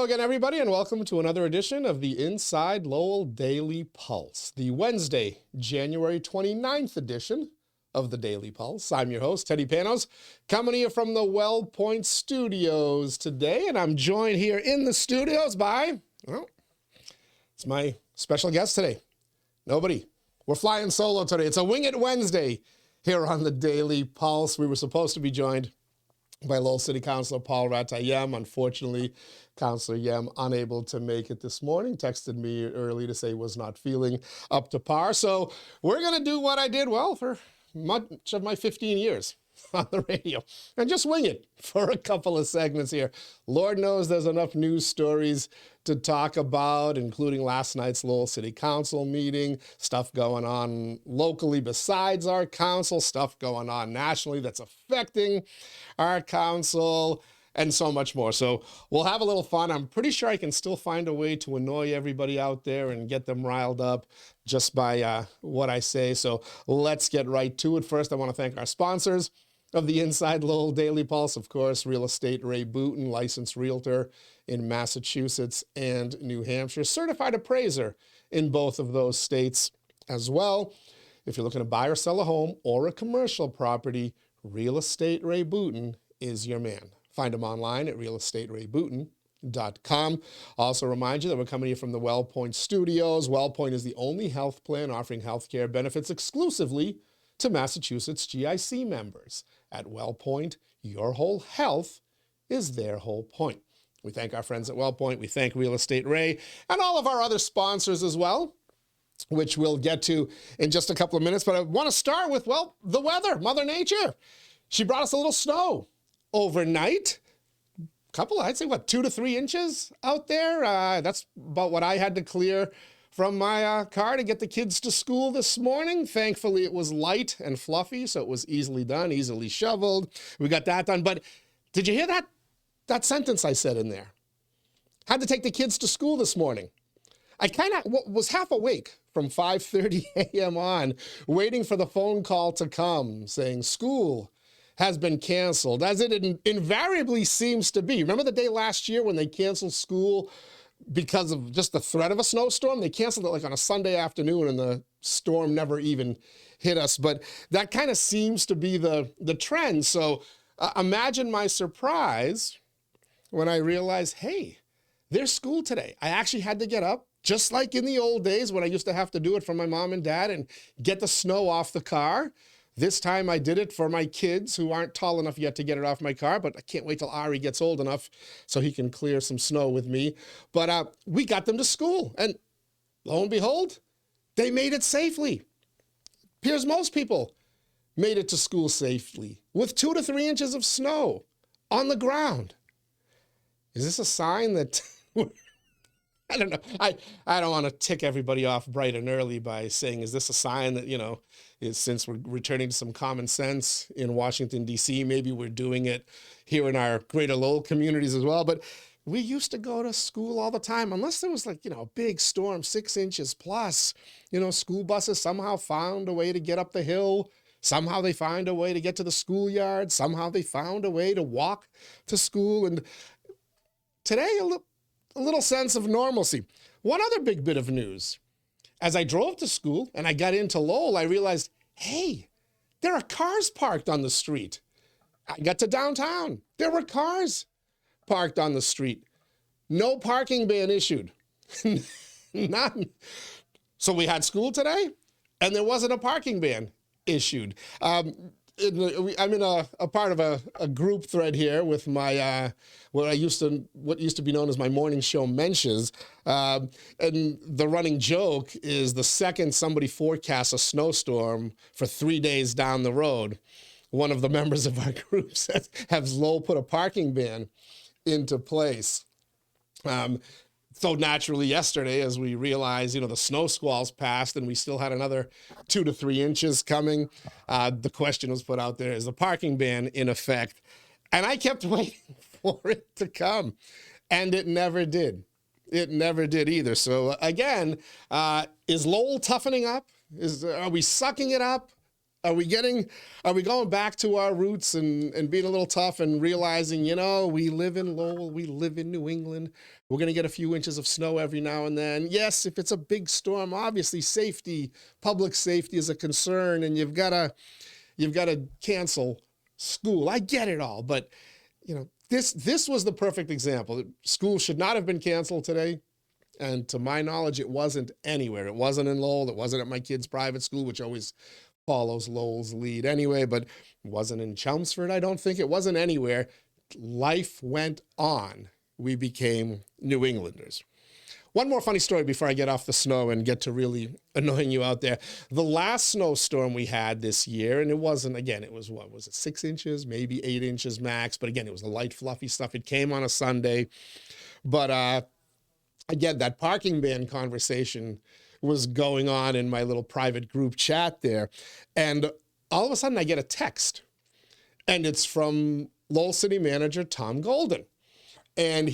again, everybody, and welcome to another edition of the Inside Lowell Daily Pulse, the Wednesday, January 29th edition of the Daily Pulse. I'm your host, Teddy Panos, coming to you from the WellPoint Studios today, and I'm joined here in the studios by, well, it's my special guest today. Nobody. We're flying solo today. It's a Wing It Wednesday here on the Daily Pulse. We were supposed to be joined by Lowell City Councilor Paul Ratayem. Unfortunately, Councilor Yem unable to make it this morning. Texted me early to say he was not feeling up to par. So we're going to do what I did well for much of my 15 years on the radio and just wing it for a couple of segments here. Lord knows there's enough news stories to talk about, including last night's Lowell City Council meeting, stuff going on locally besides our council, stuff going on nationally that's affecting our council, and so much more. So we'll have a little fun. I'm pretty sure I can still find a way to annoy everybody out there and get them riled up just by what I say. So let's get right to it. First, I want to thank our sponsors of the Inside Lowell Daily Pulse, of course, Real Estate Ray Booten, licensed realtor in Massachusetts and New Hampshire, certified appraiser in both of those states as well. If you're looking to buy or sell a home or a commercial property, Real Estate Ray Booten is your man. Find him online at realestaterayBooten.com. Also remind you that we're coming here from the WellPoint Studios. WellPoint is the only health plan offering healthcare benefits exclusively to Massachusetts GIC members. At WellPoint, your whole health is their whole point. We thank our friends at WellPoint. We thank Real Estate Ray and all of our other sponsors as well, which we'll get to in just a couple of minutes. But I want to start with, well, the weather, Mother Nature. She brought us a little snow overnight. Couple, I'd say, 2 to 3 inches out there. That's about what I had to clear from my car to get the kids to school this morning. Thankfully, it was light and fluffy, so it was easily done, easily shoveled. We got that done. But did you hear that sentence I said in there? Had to take the kids to school this morning. I kind of was half awake from 5:30 a.m. on, waiting for the phone call to come saying school has been canceled, as it invariably seems to be. Remember the day last year when they canceled school because of just the threat of a snowstorm? They canceled it like on a Sunday afternoon and the storm never even hit us. But that kind of seems to be the trend. So imagine my surprise when I realized, hey, there's school today. I actually had to get up, just like in the old days when I used to have to do it for my mom and dad and get the snow off the car. This time I did it for my kids who aren't tall enough yet to get it off my car, but I can't wait till Ari gets old enough so he can clear some snow with me. But we got them to school, and lo and behold, they made it safely. Appears most people made it to school safely with 2 to 3 inches of snow on the ground. Is this a sign that... I don't know. I don't want to tick everybody off bright and early by saying, is this a sign that, since we're returning to some common sense in Washington, D.C., maybe we're doing it here in our greater Lowell communities as well. But we used to go to school all the time, unless there was a big storm, 6 inches plus. School buses somehow found a way to get up the hill. Somehow they find a way to get to the schoolyard. Somehow they found a way to walk to school. And today, a little sense of normalcy. One other big bit of news. As I drove to school and I got into Lowell, I realized, hey, there are cars parked on the street. I got to downtown. There were cars parked on the street. No parking ban issued. None. So we had school today and there wasn't a parking ban issued. I'm in a part of a group thread here with my what used to be known as my morning show Mensches, and the running joke is the second somebody forecasts a snowstorm for 3 days down the road, one of the members of our group says, "Has Lowell put a parking ban into place?" So naturally yesterday, as we realized, the snow squalls passed and we still had another 2 to 3 inches coming, the question was put out there, is the parking ban in effect? And I kept waiting for it to come, and it never did. It never did either. So again, is Lowell toughening up? Are we sucking it up? Are we going back to our roots and being a little tough and realizing, we live in Lowell, we live in New England. We're going to get a few inches of snow every now and then. Yes, if it's a big storm, obviously public safety is a concern, and you've got to cancel school. I get it all, but this was the perfect example. School should not have been canceled today. And to my knowledge, it wasn't anywhere. It wasn't in Lowell. It wasn't at my kid's private school, which always follows Lowell's lead anyway, but it wasn't in Chelmsford, I don't think. It wasn't anywhere. Life went on. We became New Englanders. One more funny story before I get off the snow and get to really annoying you out there. The last snowstorm we had this year, and it was 6 inches, maybe 8 inches max, but again, it was the light, fluffy stuff. It came on a Sunday, but again, that parking ban conversation was going on in my little private group chat there. And all of a sudden I get a text, and it's from Lowell City Manager Tom Golden. And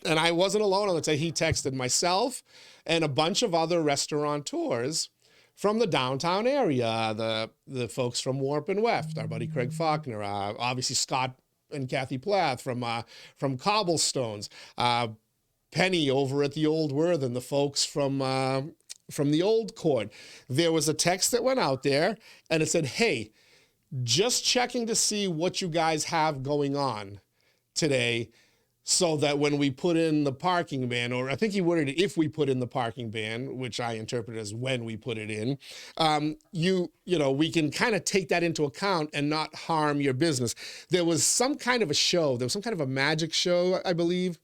I wasn't alone on the day. He texted myself and a bunch of other restaurateurs from the downtown area, the folks from Warp and Weft, our buddy Craig Faulkner, obviously Scott and Kathy Plath from Cobblestones, Penny over at the Old Worthen, the folks from the Old Court. There was a text that went out there, and it said, hey, just checking to see what you guys have going on today, so that when we put in the parking ban, or I think he worded it, if we put in the parking ban, which I interpret as when we put it in, we can kind of take that into account and not harm your business. There was some kind of a show, there was some kind of a magic show, I believe,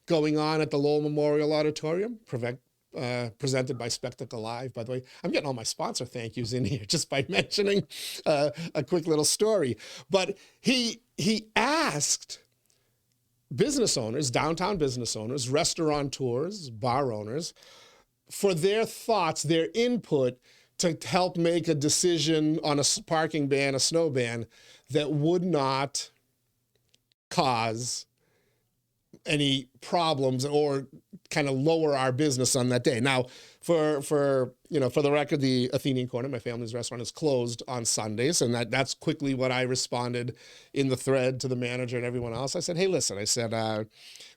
going on at the Lowell Memorial Auditorium, presented by Spectacle Live. By the way, I'm getting all my sponsor thank yous in here just by mentioning a quick little story. But he asked business owners, downtown business owners, restaurateurs, bar owners, for their thoughts, their input to help make a decision on a parking ban, a snow ban, that would not cause any problems or kind of lower our business on that day. Now, for the record, the Athenian Corner, my family's restaurant, is closed on Sundays, and that's quickly what I responded in the thread to the manager and everyone else. I said, hey, listen, I said,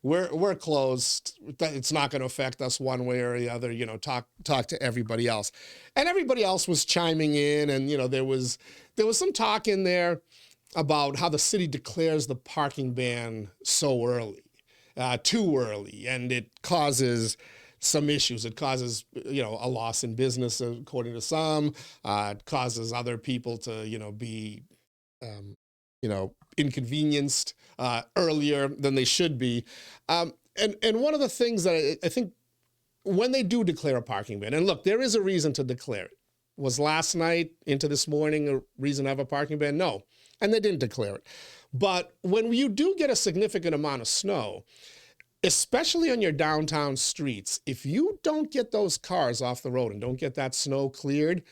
we're closed. It's not going to affect us one way or the other. Talk to everybody else. And everybody else was chiming in, and there was some talk in there about how the city declares the parking ban so early. Too early, and it causes some issues. It causes, a loss in business, according to some. It causes other people to, be, inconvenienced earlier than they should be. And one of the things that I think when they do declare a parking ban, and look, there is a reason to declare it. Was last night into this morning a reason to have a parking ban? No, and they didn't declare it. But when you do get a significant amount of snow, especially on your downtown streets, if you don't get those cars off the road and don't get that snow cleared,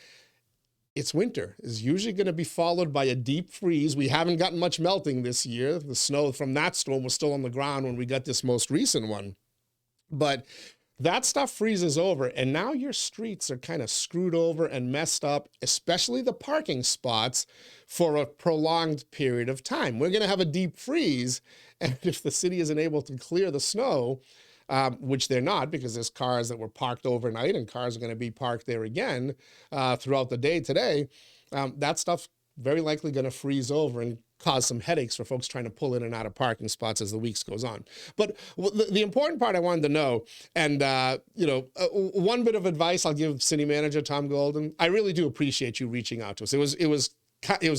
it's winter. It's usually going to be followed by a deep freeze. We haven't gotten much melting this year. The snow from that storm was still on the ground when we got this most recent one. But that stuff freezes over, and now your streets are kind of screwed over and messed up, especially the parking spots, for a prolonged period of time. We're going to have a deep freeze, and if the city isn't able to clear the snow, which they're not, because there's cars that were parked overnight and cars are going to be parked there again throughout the day today, that stuff's very likely going to freeze over and cause some headaches for folks trying to pull in and out of parking spots as the weeks goes on. But the important part I wanted to know, and one bit of advice I'll give City Manager Tom Golden, I really do appreciate you reaching out to us. It was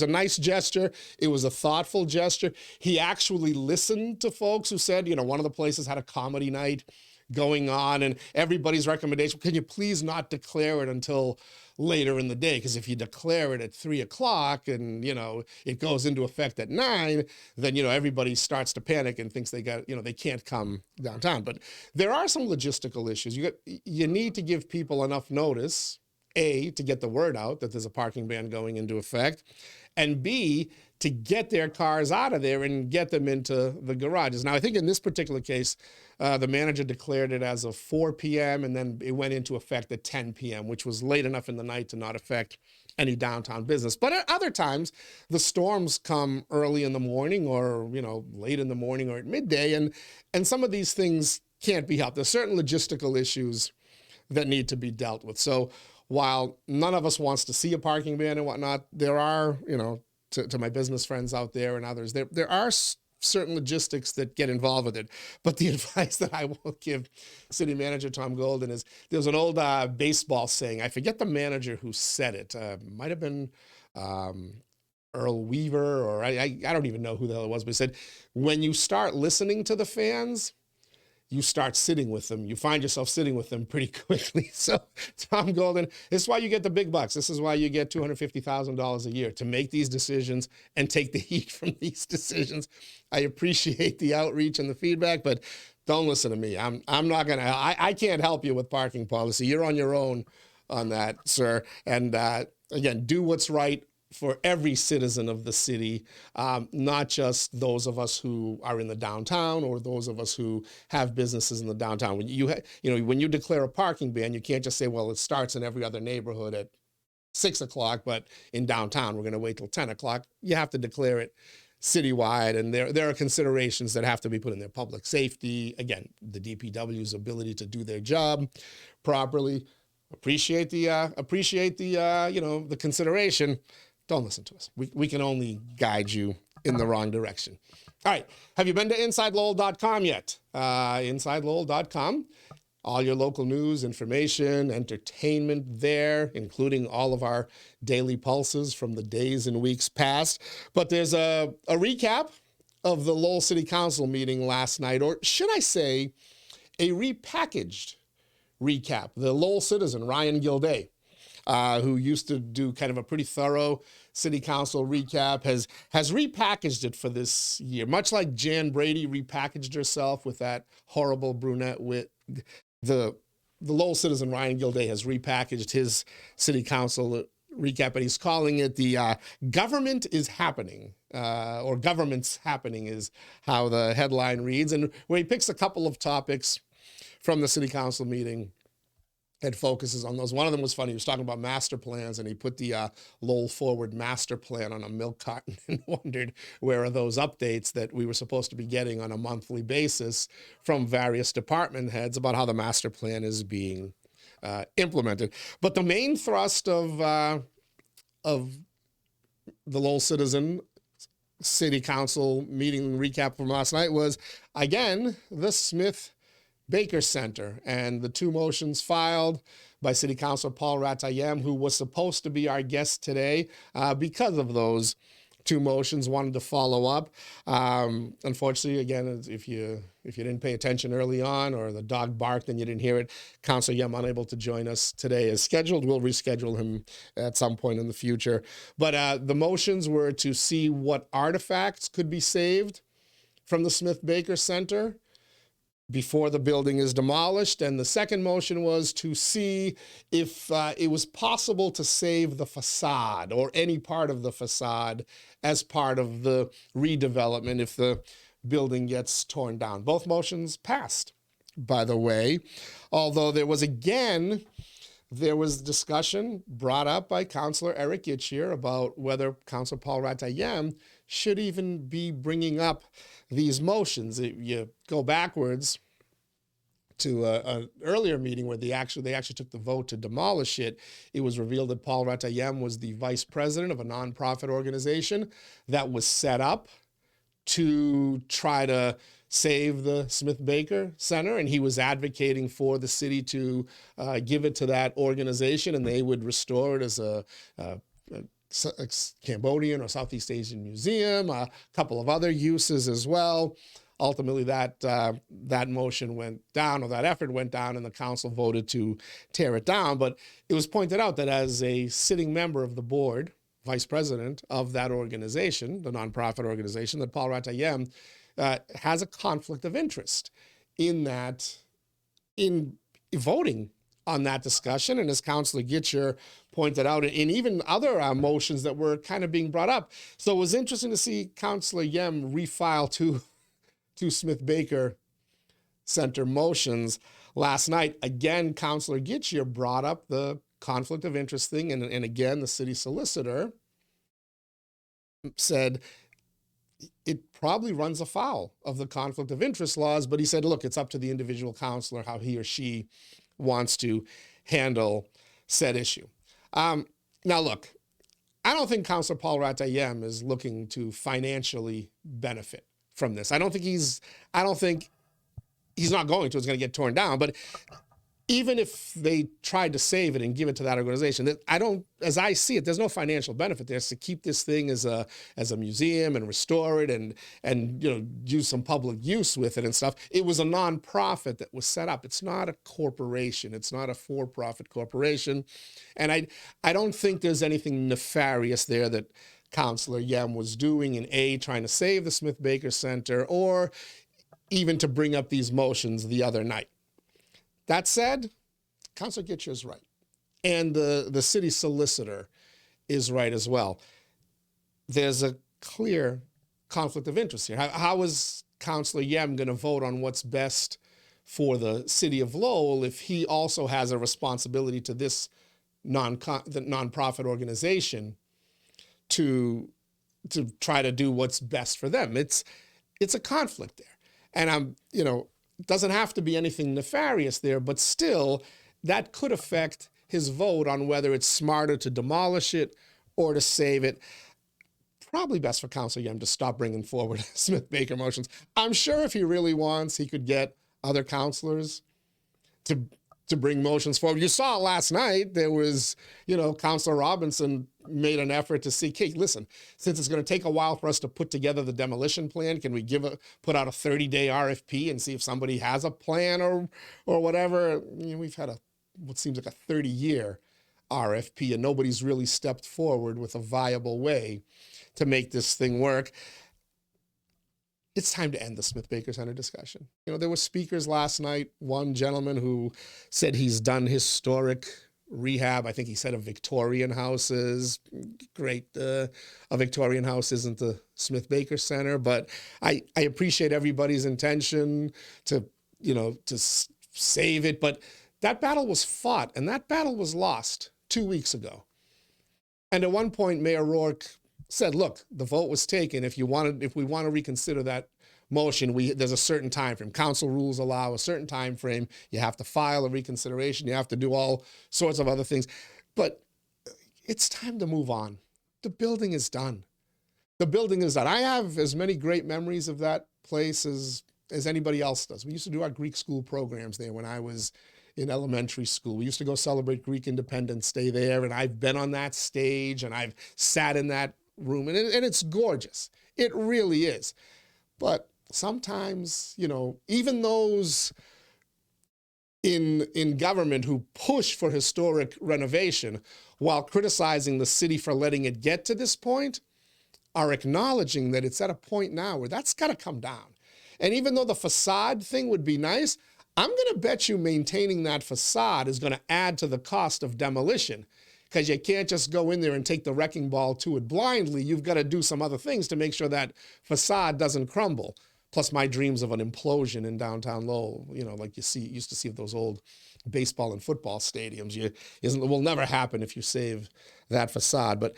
a nice gesture. It was a thoughtful gesture. He actually listened to folks who said, one of the places had a comedy night going on, and everybody's recommendation, can you please not declare it until later in the day? Because if you declare it at 3:00 and, it goes into effect at 9, then, everybody starts to panic and thinks they can't come downtown. But there are some logistical issues. You need to give people enough notice, A, to get the word out that there's a parking ban going into effect, and B, to get their cars out of there and get them into the garages. Now, I think in this particular case, the manager declared it as of 4 p.m. and then it went into effect at 10 p.m., which was late enough in the night to not affect any downtown business. But at other times, the storms come early in the morning or, late in the morning or at midday. And some of these things can't be helped. There's certain logistical issues that need to be dealt with. So while none of us wants to see a parking ban and whatnot, there are, to my business friends out there and others, there are certain logistics that get involved with it. But the advice that I will give City Manager Tom Golden is, there's an old baseball saying, I forget the manager who said it, might have been Earl Weaver, or I don't even know who the hell it was, but he said, when you start listening to the fans, you start sitting with them. You find yourself sitting with them pretty quickly. So Tom Golden, this is why you get the big bucks. This is why you get $250,000 a year, to make these decisions and take the heat from these decisions. I appreciate the outreach and the feedback, but don't listen to me. I'm not gonna, I can't help you with parking policy. You're on your own on that, sir. And again, do what's right for every citizen of the city, not just those of us who are in the downtown or those of us who have businesses in the downtown. When when you declare a parking ban, you can't just say, well, it starts in every other neighborhood at 6 o'clock, but in downtown, we're going to wait till 10 o'clock. You have to declare it citywide, and there are considerations that have to be put in there. Public safety, again, the DPW's ability to do their job properly. Appreciate the the consideration. Don't listen to us. We can only guide you in the wrong direction. All right. Have you been to InsideLowell.com yet? InsideLowell.com. All your local news, information, entertainment there, including all of our daily pulses from the days and weeks past. But there's a recap of the Lowell City Council meeting last night, or should I say a repackaged recap. The Lowell citizen, Ryan Gilday, who used to do kind of a pretty thorough city council recap, has repackaged it for this year, much like Jan Brady repackaged herself with that horrible brunette wit. The Lowell citizen, Ryan Gilday, has repackaged his city council recap, and he's calling it the Government is Happening, or Government's Happening is how the headline reads, and where he picks a couple of topics from the city council meeting and focuses on those. One of them was funny. He was talking about master plans, and he put the Lowell Forward master plan on a milk carton and wondered where are those updates that we were supposed to be getting on a monthly basis from various department heads about how the master plan is being implemented. But the main thrust of the Lowell Citizen City Council meeting recap from last night was, again, the Smith Baker Center and the two motions filed by City Councilor Paul Ratayem, who was supposed to be our guest today, because of those two motions, wanted to follow up. Unfortunately, again, if you didn't pay attention early on, or the dog barked and you didn't hear it, Councilor Yem unable to join us today as scheduled. We'll reschedule him at some point in the future. But the motions were to see what artifacts could be saved from the Smith Baker Center before the building is demolished. And the second motion was to see if it was possible to save the facade or any part of the facade as part of the redevelopment if the building gets torn down. Both motions passed, by the way, although there was discussion brought up by Councilor Eric Gitchier about whether Councilor Paul Ratayem should even be bringing up these motions. You go backwards to an earlier meeting where they actually took the vote to demolish it. It was revealed that Paul Ratayem was the vice president of a nonprofit organization that was set up to try to save the Smith Baker Center, and he was advocating for the city to give it to that organization, and they would restore it as a Cambodian or Southeast Asian museum, a couple of other uses as well. Ultimately, that motion went down, or that effort went down, and the council voted to tear it down. But it was pointed out that as a sitting member of the board, vice president of that organization, the nonprofit organization, that Paul Ratayem has a conflict of interest in voting on that discussion. And as Councilor Gitchier pointed out, and even other motions that were kind of being brought up. So it was interesting to see Councilor Yem refile two Smith Baker Center motions last night. Again, Councilor Gitchier brought up the conflict of interest thing. And again, the city solicitor said it probably runs afoul of the conflict of interest laws, but he said, look, it's up to the individual counselor how he or she wants to handle said issue. Now, look, I don't think Councilor Paul Ratayem is looking to financially benefit from this. I don't think he's not going to. It's going to get torn down. But even if they tried to save it and give it to that organization, as I see it, there's no financial benefit there. It's to keep this thing as a museum and restore it and use some public use with it and stuff. It was a nonprofit that was set up. It's not a corporation. It's not a for-profit corporation. And I don't think there's anything nefarious there that Councilor Yem was doing in trying to save the Smith-Baker Center or even to bring up these motions the other night. That said, Councilor Gitcher is right. And the city solicitor is right as well. There's a clear conflict of interest here. How is Councilor Yem going to vote on what's best for the city of Lowell if he also has a responsibility to this nonprofit organization to try to do what's best for them? It's a conflict there. And it doesn't have to be anything nefarious there, but still, that could affect his vote on whether it's smarter to demolish it or to save it. Probably best for Councilor Yem to stop bringing forward Smith-Baker motions. I'm sure if he really wants, he could get other councilors to bring motions forward. You saw last night, there was, Councilor Robinson made an effort to see, hey, listen, since it's going to take a while for us to put together the demolition plan, can we put out a 30-day RFP and see if somebody has a plan or whatever? We've had what seems like a 30-year RFP, and nobody's really stepped forward with a viable way to make this thing work. It's time to end the Smith-Baker Center discussion. There were speakers last night. One gentleman who said he's done historic rehab. I think he said of Victorian houses. Great. A Victorian house isn't the Smith-Baker Center, but I appreciate everybody's intention to save it. But that battle was fought, and that battle was lost 2 weeks ago. And at one point, Mayor Rourke said, look, the vote was taken. If we want to reconsider that motion, there's a certain time frame. Council rules allow a certain time frame. You have to file a reconsideration. You have to do all sorts of other things. But it's time to move on. The building is done. The building is done. I have as many great memories of that place as anybody else does. We used to do our Greek school programs there when I was in elementary school. We used to go celebrate Greek Independence Day there, and I've been on that stage, and I've sat in that room, and it's gorgeous. It really is. But sometimes, even those in government who push for historic renovation while criticizing the city for letting it get to this point are acknowledging that it's at a point now where that's got to come down. And even though the facade thing would be nice, I'm going to bet you maintaining that facade is going to add to the cost of demolition, because you can't just go in there and take the wrecking ball to it blindly. You've got to do some other things to make sure that facade doesn't crumble. Plus my dreams of an implosion in downtown Lowell, like used to see of those old baseball and football stadiums. It will never happen if you save that facade. But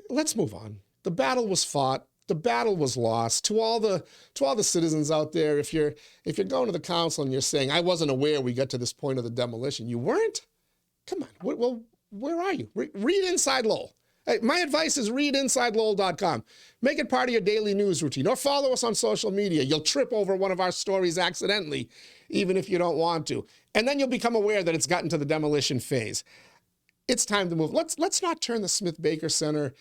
let's move on. The battle was fought. The battle was lost. To all the citizens out there, if you're going to the council and you're saying, I wasn't aware we got to this point of the demolition, you weren't? Come on. Well, where are you? Read Inside Lowell. Hey, my advice is read InsideLowell.com. Make it part of your daily news routine, or follow us on social media. You'll trip over one of our stories accidentally, even if you don't want to. And then you'll become aware that it's gotten to the demolition phase. It's time to move. Let's not turn the Smith-Baker Center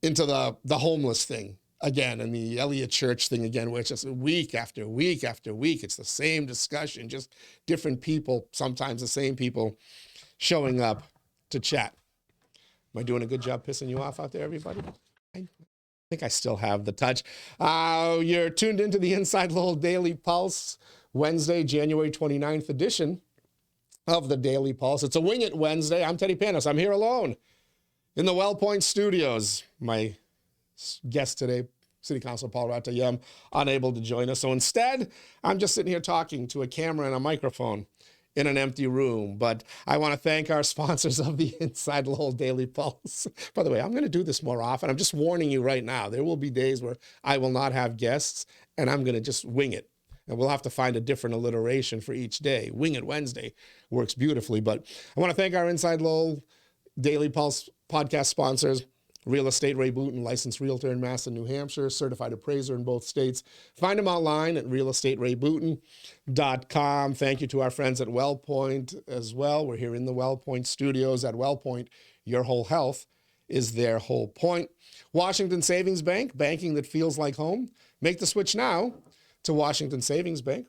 into the homeless thing again, and the Elliott Church thing again, where it's just week after week after week. It's the same discussion, just different people, sometimes the same people, showing up to chat. Am I doing a good job pissing you off out there, everybody? I think I still have the touch. You're tuned into the Inside Lowell Daily Pulse, Wednesday, January 29th edition of the Daily Pulse. It's a Wing It Wednesday. I'm Teddy Panos. I'm here alone in the Well Point Studios. My guest today, City Councilor Paul Ratayem, unable to join us. So instead, I'm just sitting here talking to a camera and a microphone in an empty room. But I want to thank our sponsors of the Inside Lowell Daily Pulse. By the way, I'm going to do this more often. I'm just warning you right now. There will be days where I will not have guests, and I'm going to just wing it. And we'll have to find a different alliteration for each day. Wing It Wednesday works beautifully. But I want to thank our Inside Lowell Daily Pulse podcast sponsors. Real Estate Ray Booten, licensed realtor in Mass and New Hampshire, certified appraiser in both states. Find him online at realestaterayBooten.com. Thank you to our friends at WellPoint as well. We're here in the WellPoint studios at WellPoint. Your whole health is their whole point. Washington Savings Bank, banking that feels like home. Make the switch now to Washington Savings Bank.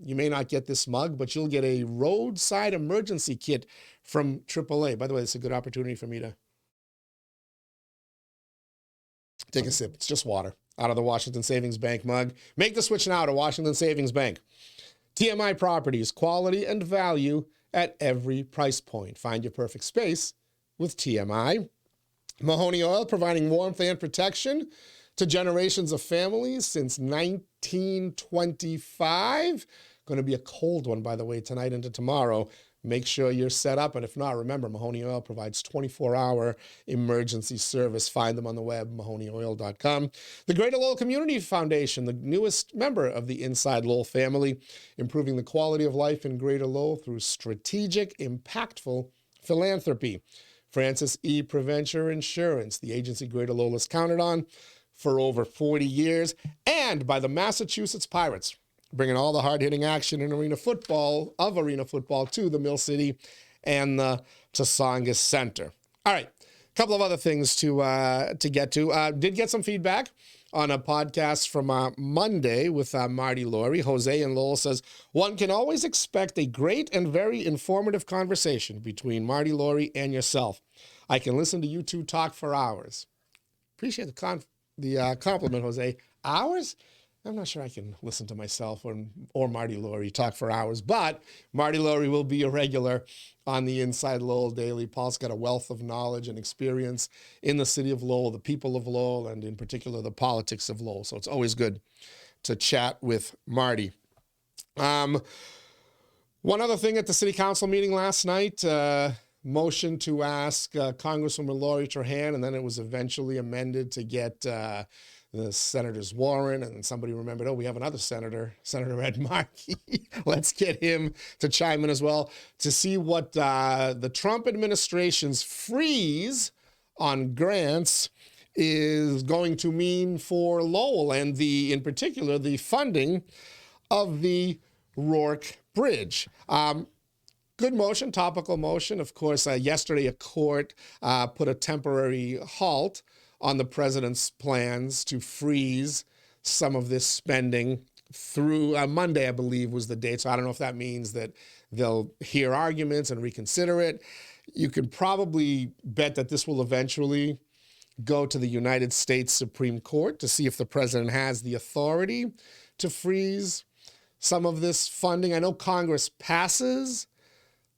You may not get this mug, but you'll get a roadside emergency kit from AAA. By the way, it's a good opportunity for me to take a sip. It's just water out of the Washington Savings Bank mug. Make the switch now to Washington Savings Bank. TMI Properties, quality and value at every price point. Find your perfect space with TMI. Mahoney Oil, providing warmth and protection to generations of families since 1925. Going to be a cold one, by the way, tonight into tomorrow. Make sure you're set up. And if not, remember, Mahoney Oil provides 24-hour emergency service. Find them on the web, MahoneyOil.com. The Greater Lowell Community Foundation, the newest member of the Inside Lowell family, improving the quality of life in Greater Lowell through strategic, impactful philanthropy. Francis E. Preventure Insurance, the agency Greater Lowell has counted on for over 40 years. And by the Massachusetts Pirates, bringing all the hard-hitting action in arena football to the Mill City and the Tasonga Center. All right, a couple of other things to get to. Did get some feedback on a podcast from Monday with Marty Laurie. Jose in Lowell says, one can always expect a great and very informative conversation between Marty Laurie and yourself. I can listen to you two talk for hours. Appreciate the compliment, Jose. Hours? I'm not sure I can listen to myself or Marty Laurie talk for hours, but Marty Laurie will be a regular on the Inside Lowell Daily Pulse. Got a wealth of knowledge and experience in the city of Lowell, the people of Lowell, and in particular the politics of Lowell. So it's always good to chat with Marty. One other thing at the city council meeting last night, motion to ask Congresswoman Lori Trahan, and then it was eventually amended to get the Senators Warren, and somebody remembered, we have another senator, Senator Ed Markey. Let's get him to chime in as well to see what the Trump administration's freeze on grants is going to mean for Lowell and in particular, the funding of the Rourke Bridge. Good motion, topical motion. Of course, yesterday a court put a temporary halt on the president's plans to freeze some of this spending through Monday, I believe, was the date. So I don't know if that means that they'll hear arguments and reconsider it. You can probably bet that this will eventually go to the United States Supreme Court to see if the president has the authority to freeze some of this funding. I know Congress passes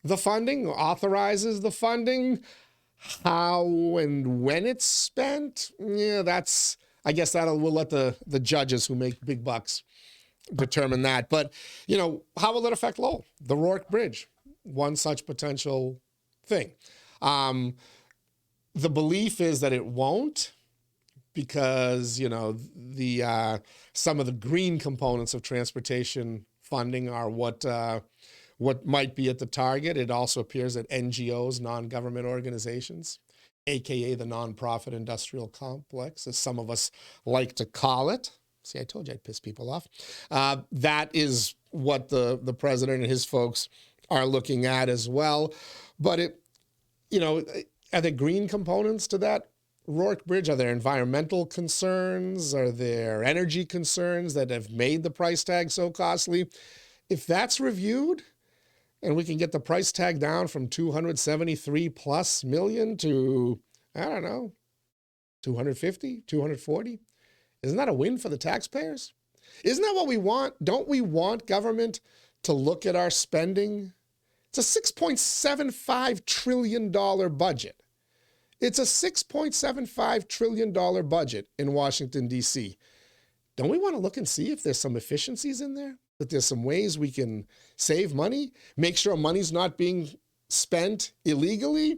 the funding, authorizes the funding. How and when it's spent, I guess we'll let the judges who make big bucks determine that. But, how will it affect Lowell? The Rourke Bridge, one such potential thing. The belief is that it won't because, some of the green components of transportation funding are what might be at the target. It also appears that NGOs, non-government organizations, AKA the nonprofit industrial complex, as some of us like to call it. See, I told you I'd piss people off. That is what the president and his folks are looking at as well. But are there green components to that Rourke Bridge? Are there environmental concerns? Are there energy concerns that have made the price tag so costly? If that's reviewed, and we can get the price tag down from $273+ million to, 250, 240. Isn't that a win for the taxpayers? Isn't that what we want? Don't we want government to look at our spending? It's a $6.75 trillion budget. It's a $6.75 trillion budget in Washington, D.C. Don't we want to look and see if there's some efficiencies in there? that there's some ways we can save money, make sure money's not being spent illegally.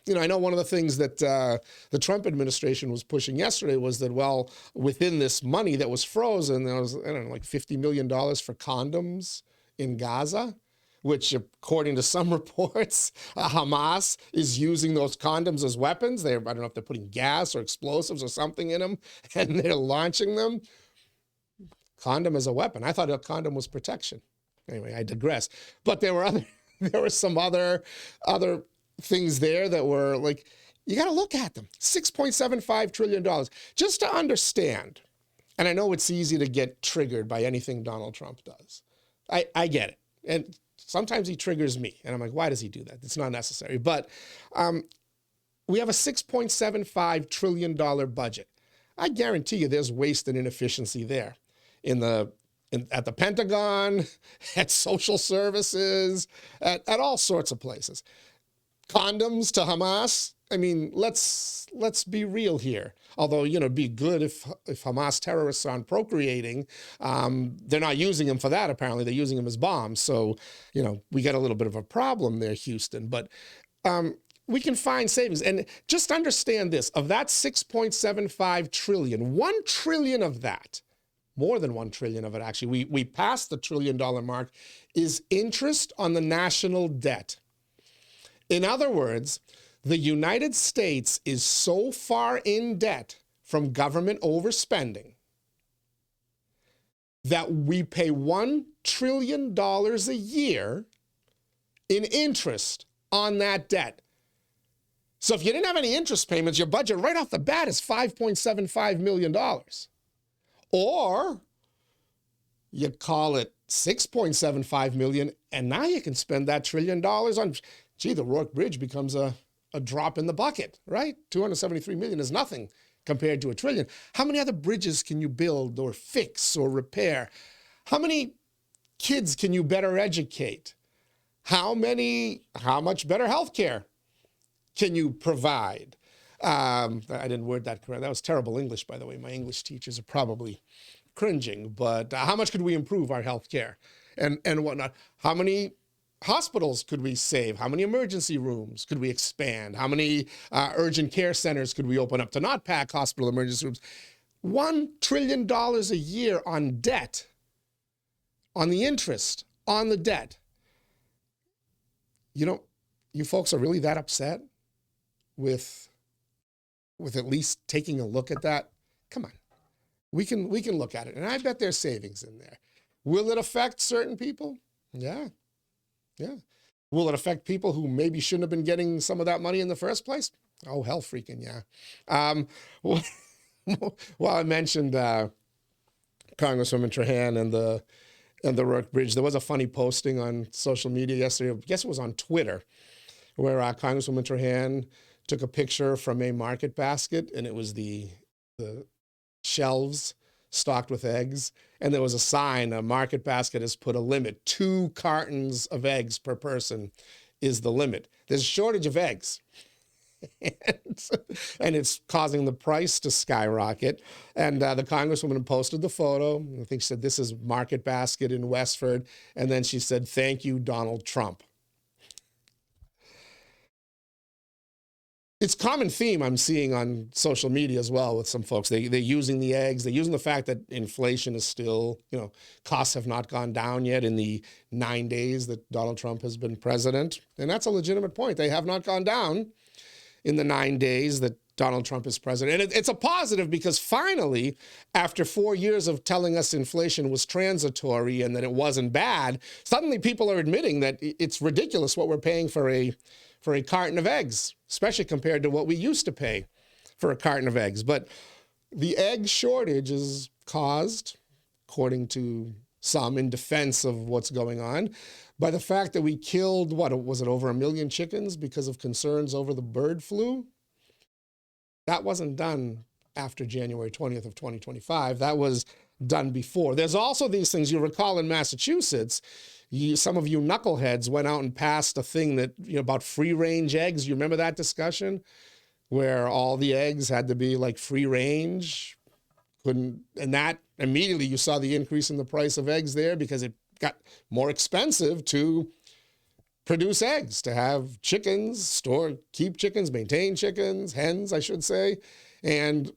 You know, I know one of the things that the Trump administration was pushing yesterday was that, well, within this money that was frozen, there was, I don't know, like $50 million for condoms in Gaza, which, according to some reports, Hamas is using those condoms as weapons. I don't know if they're putting gas or explosives or something in them, and they're launching them. Condom as a weapon. I thought a condom was protection. Anyway, I digress. But there were some other things there that were like, you got to look at them. $6.75 trillion. Just to understand, and I know it's easy to get triggered by anything Donald Trump does. I get it. And sometimes he triggers me. And I'm like, why does he do that? It's not necessary. But we have a $6.75 trillion budget. I guarantee you there's waste and inefficiency there. At the Pentagon, at social services, at all sorts of places. Condoms to Hamas. I mean, let's be real here. Although, you know, it'd be good if Hamas terrorists aren't procreating. They're not using them for that, apparently. They're using them as bombs. So, you know, we got a little bit of a problem there, Houston. But we can find savings. And just understand this. Of that $6.75 trillion, $1 trillion of that, more than $1 trillion of it, actually, we passed the $1 trillion mark, is interest on the national debt. In other words, the United States is so far in debt from government overspending that we pay $1 trillion a year in interest on that debt. So if you didn't have any interest payments, your budget right off the bat is $5.75 million. Or you call it $6.75 million, and now you can spend that $1 trillion on, gee, the Rourke Bridge becomes a drop in the bucket, right? $273 million is nothing compared to $1 trillion. How many other bridges can you build or fix or repair? How many kids can you better educate? How much better health care can you provide? I didn't word that correct. That was terrible English, by the way. My English teachers are probably cringing. But how much could we improve our health care and whatnot? How many hospitals could we save? How many emergency rooms could we expand? How many urgent care centers could we open up to not pack hospital emergency rooms? $1 trillion a year on debt, on the interest, on the debt. You know, you folks are really that upset with at least taking a look at that? Come on. We can look at it. And I bet there's savings in there. Will it affect certain people? Yeah. Will it affect people who maybe shouldn't have been getting some of that money in the first place? Oh, hell freaking yeah. Well, I mentioned Congresswoman Trahan and the Rourke Bridge. There was a funny posting on social media yesterday. I guess it was on Twitter, where Congresswoman Trahan took a picture from a market basket, and it was the shelves stocked with eggs. And there was a sign, a market basket has put a limit. 2 cartons of eggs per person is the limit. There's a shortage of eggs. and it's causing the price to skyrocket. And the Congresswoman posted the photo. I think she said, this is Market Basket in Westford. And then she said, thank you, Donald Trump. It's a common theme I'm seeing on social media as well with some folks. They're using the eggs. They're using the fact that inflation is still, costs have not gone down yet in the 9 days that Donald Trump has been president. And that's a legitimate point. They have not gone down in the 9 days that Donald Trump is president. And it's a positive because finally, after 4 years of telling us inflation was transitory and that it wasn't bad, suddenly people are admitting that it's ridiculous what we're paying for a carton of eggs, especially compared to what we used to pay for a carton of eggs. But the egg shortage is caused, according to some, in defense of what's going on, by the fact that we killed, over 1 million chickens because of concerns over the bird flu? That wasn't done after January 20th of 2025. That was done before. There's also these things, you recall in Massachusetts, some of you knuckleheads went out and passed a thing that, about free-range eggs. You remember that discussion? Where all the eggs had to be like free range? And that immediately you saw the increase in the price of eggs there because it got more expensive to produce eggs, to have chickens, keep chickens, maintain chickens, hens, I should say, and,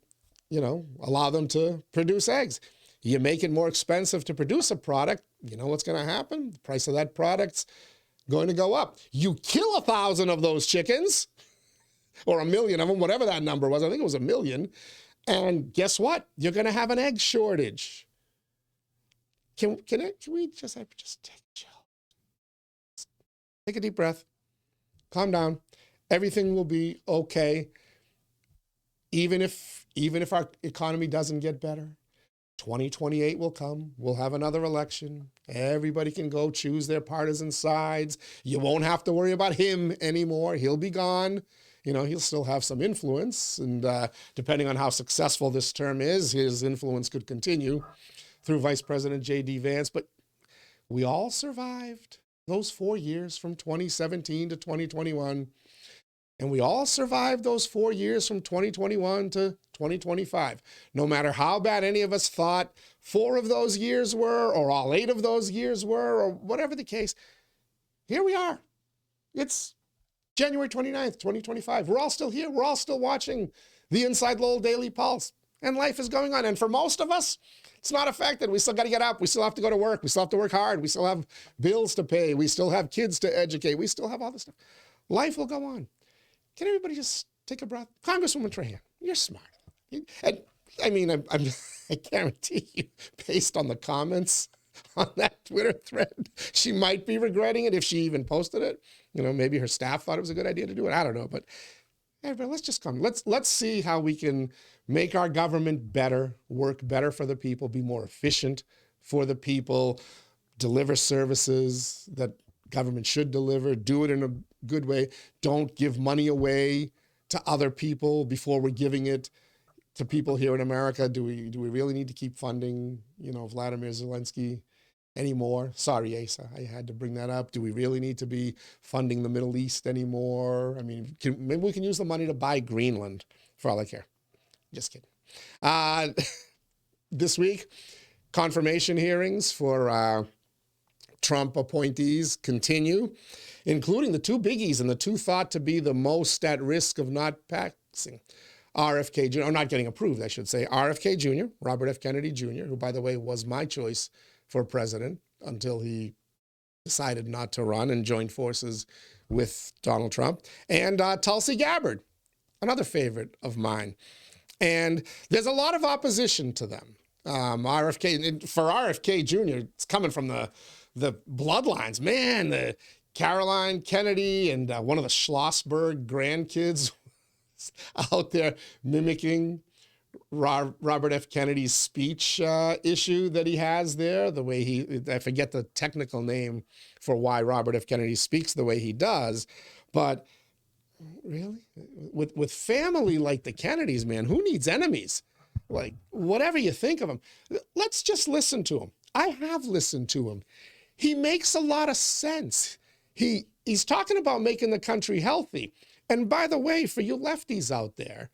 allow them to produce eggs. You make it more expensive to produce a product, you know what's going to happen? The price of that product's going to go up. You kill 1,000 of those chickens, or 1 million of them, whatever that number was. I think it was 1 million. And guess what? You're going to have an egg shortage. Can we just chill? Take a deep breath. Calm down. Everything will be okay. Even if our economy doesn't get better, 2028 will come. We'll have another election. Everybody can go choose their partisan sides. You won't have to worry about him anymore. He'll be gone. He'll still have some influence. And depending on how successful this term is, his influence could continue through Vice President J.D. Vance. But we all survived those 4 years from 2017 to 2021. And we all survived those 4 years from 2021 to 2025. No matter how bad any of us thought 4 of those years were, or all 8 of those years were, or whatever the case, here we are. It's January 29th, 2025. We're all still here. We're all still watching the Inside Lowell Daily Pulse. And life is going on. And for most of us, it's not affected. We still got to get up. We still have to go to work. We still have to work hard. We still have bills to pay. We still have kids to educate. We still have all this stuff. Life will go on. Can everybody just take a breath? Congresswoman Trahan, you're smart. And I guarantee you, based on the comments on that Twitter thread, she might be regretting it if she even posted it. Maybe her staff thought it was a good idea to do it. I don't know. But everybody, let's just come. Let's see how we can make our government better, work better for the people, be more efficient for the people, deliver services that government should deliver, do it in a good way. Don't give money away to other people before we're giving it to people here in America. Do we really need to keep funding, Vladimir Zelensky anymore? Sorry, Asa, I had to bring that up. Do we really need to be funding the Middle East anymore? Maybe we can use the money to buy Greenland for all I care. Just kidding. This week, confirmation hearings for Trump appointees continue, including the 2 biggies and the 2 thought to be the most at risk of not passing. RFK Jr., or not getting approved, I should say. RFK Jr., Robert F. Kennedy Jr., who, by the way, was my choice for president until he decided not to run and joined forces with Donald Trump, and Tulsi Gabbard, another favorite of mine. And there's a lot of opposition to them. For RFK Jr., it's coming from the bloodlines. Man, the Caroline Kennedy and one of the Schlossberg grandkids out there mimicking Robert F. Kennedy's speech issue that he has there, the way I forget the technical name for why Robert F. Kennedy speaks the way he does, but really? With family like the Kennedys, man, who needs enemies? Like, whatever you think of him, let's just listen to him. I have listened to him. He makes a lot of sense. He's talking about making the country healthy. And by the way, for you lefties out there,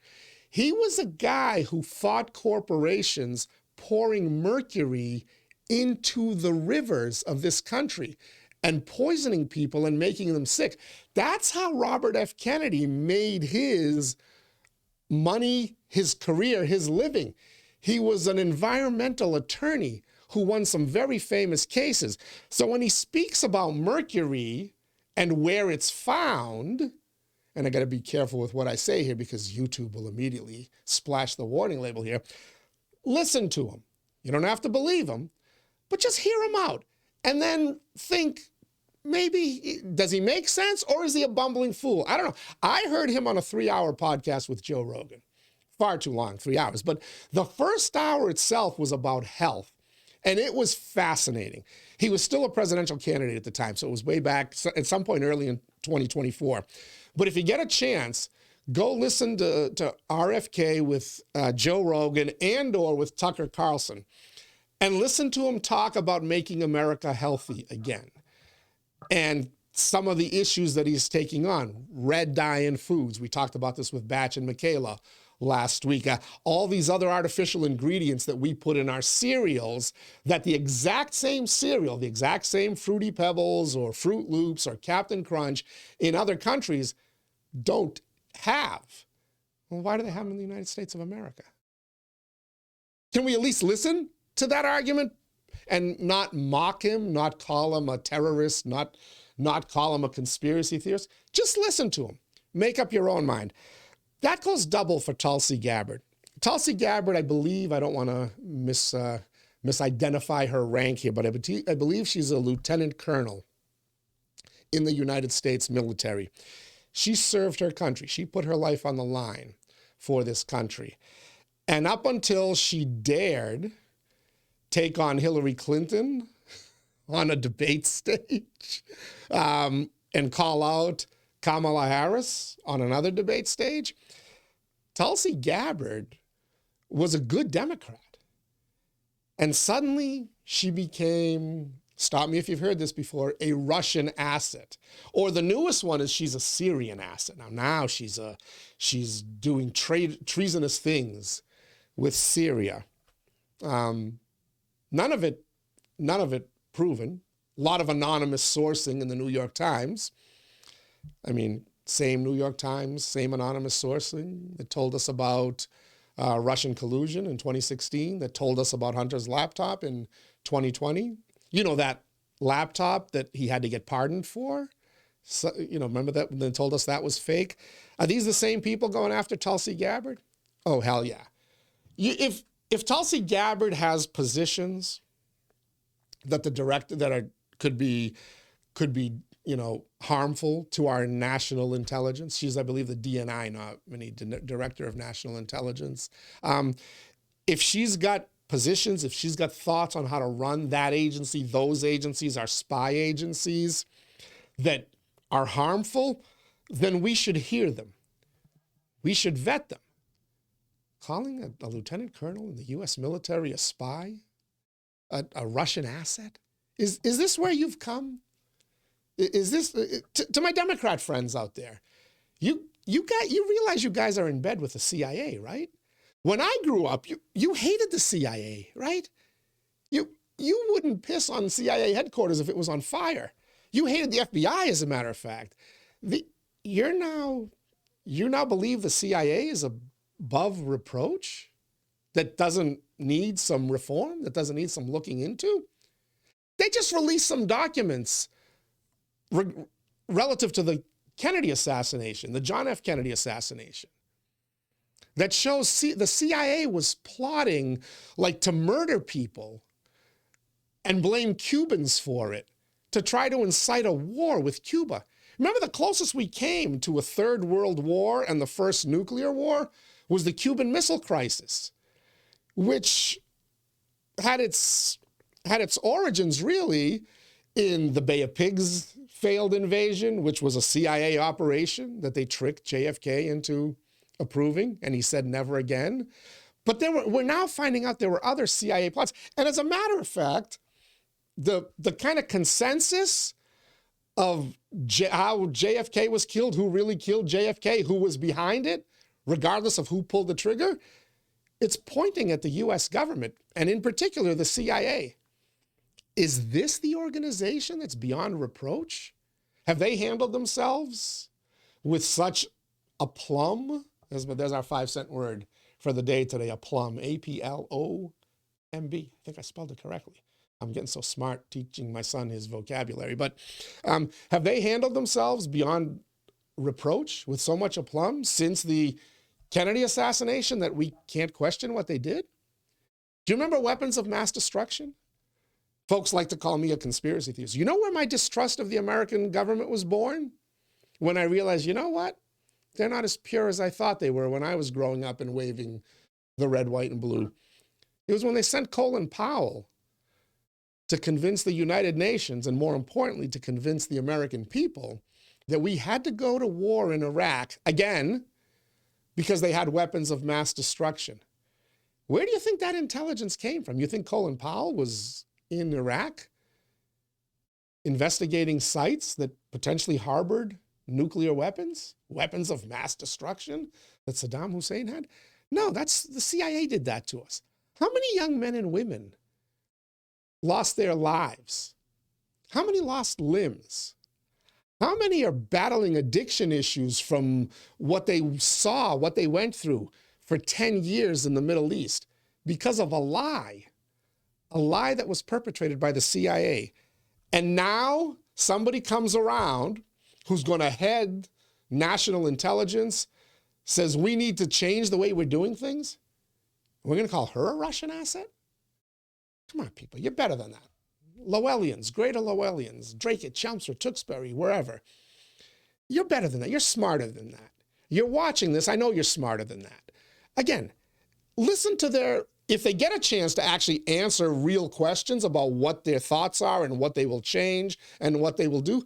he was a guy who fought corporations pouring mercury into the rivers of this country and poisoning people and making them sick. That's how Robert F. Kennedy made his money, his career, his living. He was an environmental attorney who won some very famous cases. So when he speaks about mercury and where it's found, and I got to be careful with what I say here because YouTube will immediately splash the warning label here. Listen to him. You don't have to believe him, but just hear him out and then think, maybe, does he make sense or is he a bumbling fool? I don't know. I heard him on a 3-hour podcast with Joe Rogan. Far too long, 3 hours. But the first hour itself was about health, and it was fascinating. He was still a presidential candidate at the time, so it was way back at some point early in 2024. But if you get a chance, go listen to RFK with Joe Rogan and/or with Tucker Carlson, and listen to him talk about making America healthy again, and some of the issues that he's taking on. Red dye in foods. We talked about this with Batch and Michaela last week. All these other artificial ingredients that we put in our cereals, that the exact same cereal, the exact same Fruity Pebbles or Fruit Loops or Captain Crunch in other countries don't have. Well, why do they have them in the United States of America? Can we at least listen to that argument and not mock him, not call him a terrorist, not call him a conspiracy theorist? Just listen to him. Make up your own mind. That goes double for Tulsi Gabbard. Tulsi Gabbard, I believe, I don't want to misidentify her rank here, but I believe she's a lieutenant colonel in the United States military. She served her country. She put her life on the line for this country. And up until she dared take on Hillary Clinton on a debate stage and call out Kamala Harris on another debate stage, Tulsi Gabbard was a good Democrat. And suddenly she became, stop me if you've heard this before, a Russian asset. Or the newest one is she's a Syrian asset. Now she's doing treasonous things with Syria. None of it proven. A lot of anonymous sourcing in the New York Times. I mean, same New York Times, same anonymous sourcing that told us about Russian collusion in 2016, that told us about Hunter's laptop in 2020. You know, that laptop that he had to get pardoned for? So, remember that? They told us that was fake. Are these the same people going after Tulsi Gabbard? Oh, hell yeah. If Tulsi Gabbard has positions that could be harmful to our national intelligence, she's, I believe, the DNI nominee, Director of National Intelligence. If she's got positions, if she's got thoughts on how to run that agency, those agencies are spy agencies that are harmful, then we should hear them. We should vet them. Calling a lieutenant colonel in the U.S. military a spy, a Russian asset? Is this where you've come? Is this, to my Democrat friends out there, you realize you guys are in bed with the CIA, right? When I grew up, you hated the CIA, right? You wouldn't piss on CIA headquarters if it was on fire. You hated the FBI, as a matter of fact. You now believe the CIA is above reproach, that doesn't need some reform, that doesn't need some looking into? They just released some documents relative to the Kennedy assassination, the John F. Kennedy assassination, that shows the CIA was plotting to murder people and blame Cubans for it, to try to incite a war with Cuba. Remember, the closest we came to a third world war and the first nuclear war was the Cuban Missile Crisis, which had its origins really in the Bay of Pigs failed invasion, which was a CIA operation that they tricked JFK into approving, and he said never again. But we're now finding out there were other CIA plots. And as a matter of fact, the kind of consensus of how JFK was killed, who really killed JFK, who was behind it, regardless of who pulled the trigger, it's pointing at the U.S. government, and in particular, the CIA. Is this the organization that's beyond reproach? Have they handled themselves with such aplomb? There's our 5-cent word for the day today, aplomb, A-P-L-O-M-B. I think I spelled it correctly. I'm getting so smart teaching my son his vocabulary. But have they handled themselves beyond reproach with so much aplomb since the Kennedy assassination that we can't question what they did? Do you remember weapons of mass destruction? Folks like to call me a conspiracy theorist. You know where my distrust of the American government was born? When I realized, you know what? They're not as pure as I thought they were when I was growing up and waving the red, white, and blue. It was when they sent Colin Powell to convince the United Nations, and more importantly, to convince the American people, that we had to go to war in Iraq, again, because they had weapons of mass destruction. Where do you think that intelligence came from? You think Colin Powell was in Iraq investigating sites that potentially harbored nuclear weapons, weapons of mass destruction that Saddam Hussein had? No, that's the CIA did that to us. How many young men and women lost their lives? How many lost limbs? How many are battling addiction issues from what they saw, what they went through for 10 years in the Middle East because of a lie that was perpetrated by the CIA? And now somebody comes around who's going to head national intelligence, says we need to change the way we're doing things. We're going to call her a Russian asset? Come on, people, you're better than that. Lowellians, greater Lowellians, Drake, Chelmsford, Tewksbury, wherever. You're better than that. You're smarter than that. You're watching this. I know you're smarter than that. Again, listen to if they get a chance to actually answer real questions about what their thoughts are and what they will change and what they will do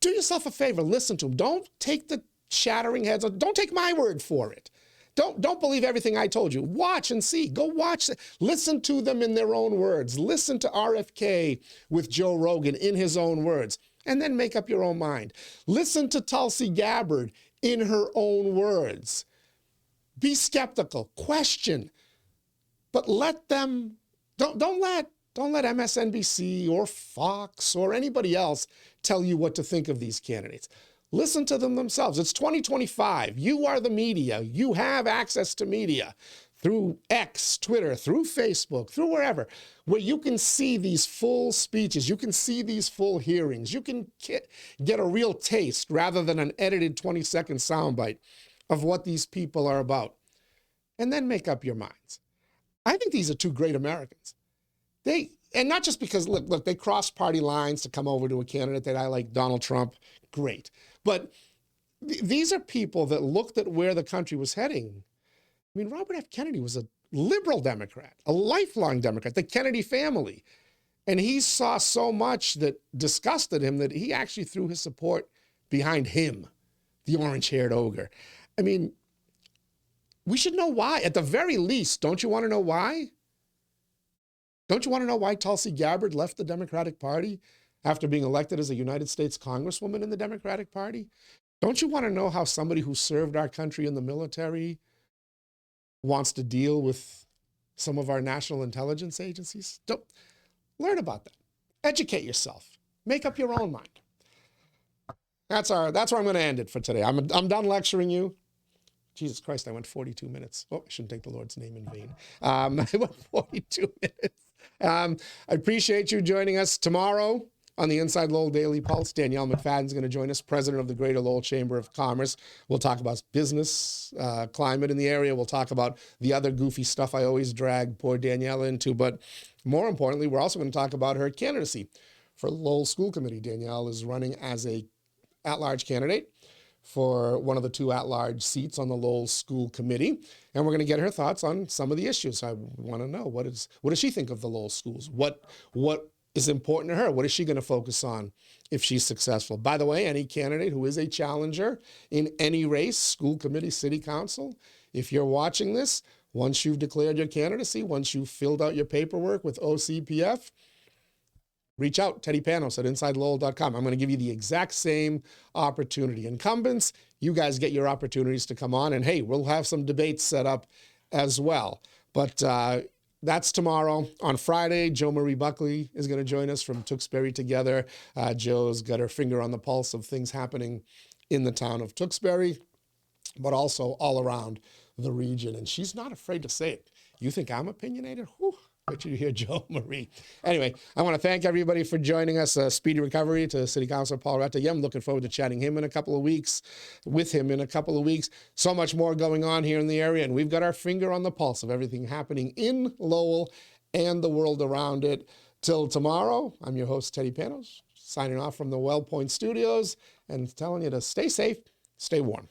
yourself a favor, listen to them. Don't take the shattering heads. Don't take my word for it. Don't believe everything I told you. Watch and see. Go watch. Listen to them in their own words. Listen to RFK with Joe Rogan in his own words, and then make up your own mind. Listen to Tulsi Gabbard in her own words. Be skeptical. Question. But let them, don't let MSNBC or Fox or anybody else tell you what to think of these candidates. Listen to them themselves. It's 2025. You are the media. You have access to media through X, Twitter, through Facebook, through wherever, where you can see these full speeches. You can see these full hearings. You can get a real taste rather than an edited 20-second soundbite of what these people are about. And then make up your minds. I think these are two great Americans. And not just because, look, they crossed party lines to come over to a candidate that I like, Donald Trump, great. But these are people that looked at where the country was heading. I mean, Robert F. Kennedy was a liberal Democrat, a lifelong Democrat, the Kennedy family. And he saw so much that disgusted him that he actually threw his support behind him, the orange-haired ogre. I mean, we should know why. At the very least, don't you want to know why? Don't you want to know why Tulsi Gabbard left the Democratic Party after being elected as a United States Congresswoman in the Democratic Party? Don't you want to know how somebody who served our country in the military wants to deal with some of our national intelligence agencies? Learn about that. Educate yourself. Make up your own mind. That's where I'm going to end it for today. I'm done lecturing you. Jesus Christ, I went 42 minutes. Oh, I shouldn't take the Lord's name in vain. I went 42 minutes. I appreciate you joining us tomorrow on the Inside Lowell Daily Pulse. Danielle McFadden's going to join us, president of the Greater Lowell Chamber of Commerce. We'll talk about business, climate in the area. We'll talk about the other goofy stuff I always drag poor Danielle into. But more importantly, we're also going to talk about her candidacy for Lowell School Committee. Danielle is running as a at-large candidate for one of the two at-large seats on the Lowell School Committee. And we're going to get her thoughts on some of the issues. I want to know, what does she think of the Lowell schools? What is important to her? What is she going to focus on if she's successful? By the way, any candidate who is a challenger in any race, school committee, city council, if you're watching this, once you've declared your candidacy, once you've filled out your paperwork with OCPF, reach out, Teddy Panos at InsideLowell.com. I'm going to give you the exact same opportunity. Incumbents, you guys get your opportunities to come on. And hey, we'll have some debates set up as well. But that's tomorrow. On Friday, Jo Marie Buckley is going to join us from Tewksbury Together. Jo's got her finger on the pulse of things happening in the town of Tewksbury, but also all around the region. And she's not afraid to say it. You think I'm opinionated? Whew. Bet you hear Jo Marie. Anyway, I want to thank everybody for joining us. Speedy recovery to City Councilor Paul Retta. I'm looking forward to chatting with him in a couple of weeks. So much more going on here in the area, and we've got our finger on the pulse of everything happening in Lowell and the world around it. Till tomorrow, I'm your host, Teddy Panos, signing off from the Well Point Studios and telling you to stay safe, stay warm.